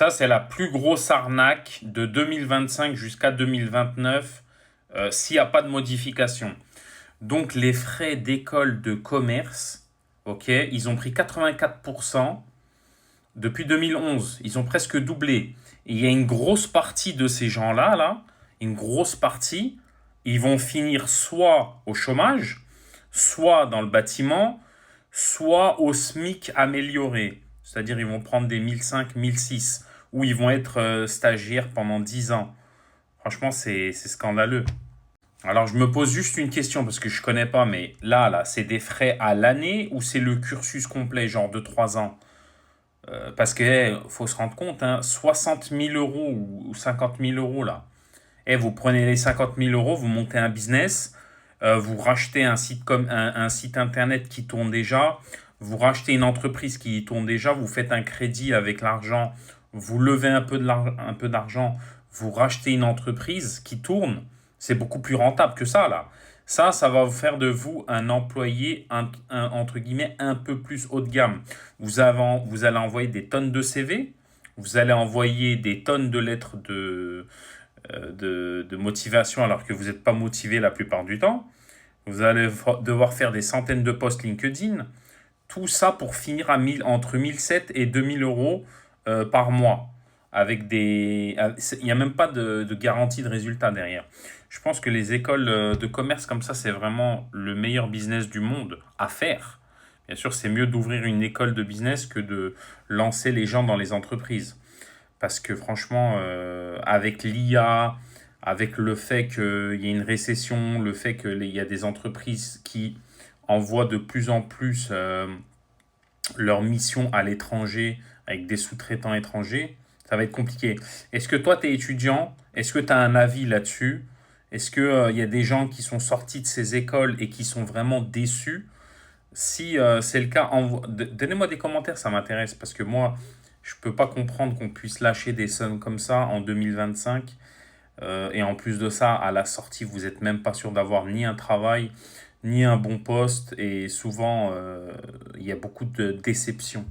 Ça, c'est la plus grosse arnaque de 2025 jusqu'à 2029 s'il n'y a pas de modification. Donc, les frais d'école de commerce, ok, ils ont pris 84% depuis 2011. Ils ont presque doublé. Et il y a une grosse partie de ces gens-là, là, une grosse partie, ils vont finir soit au chômage, soit dans le bâtiment, soit au SMIC amélioré. C'est-à-dire ils vont prendre des 1005, 1006, ou ils vont être stagiaires pendant 10 ans. Franchement, c'est scandaleux. Alors je me pose juste une question parce que je connais pas, mais là, c'est des frais à l'année ou c'est le cursus complet, genre de 3 ans? Parce que faut se rendre compte, hein, 60 000 euros ou 50 000 euros là. Vous prenez les 50 000 euros, vous montez un business, vous rachetez un site, comme un site internet qui tourne déjà, vous rachetez une entreprise qui tourne déjà, vous faites un crédit avec l'argent, vous levez un peu d'argent, vous rachetez une entreprise qui tourne, c'est beaucoup plus rentable que ça là. Ça va vous faire de vous un employé entre guillemets un peu plus haut de gamme. Vous allez envoyer des tonnes de CV, vous allez envoyer des tonnes de lettres de motivation alors que vous n'êtes pas motivé la plupart du temps. Vous allez devoir faire des centaines de posts LinkedIn. Tout ça pour finir entre 1007 et 2000 euros par mois. Il n'y a même pas de garantie de résultat derrière. Je pense que les écoles de commerce comme ça, c'est vraiment le meilleur business du monde à faire. Bien sûr, c'est mieux d'ouvrir une école de business que de lancer les gens dans les entreprises. Parce que franchement, avec l'IA, avec le fait qu'il y ait une récession, le fait qu'il y a des entreprises qui envoient de plus en plus leurs missions à l'étranger avec des sous-traitants étrangers, ça va être compliqué. Est-ce que toi, tu es étudiant? Est-ce que tu as un avis là-dessus? Est-ce qu'il y a des gens qui sont sortis de ces écoles et qui sont vraiment déçus? Si c'est le cas, donnez-moi des commentaires, ça m'intéresse parce que moi, je peux pas comprendre qu'on puisse lâcher des sommes comme ça en 2025. Et en plus de ça, à la sortie, vous n'êtes même pas sûr d'avoir ni un travail, ni un bon poste. Et souvent, il y a beaucoup de déceptions.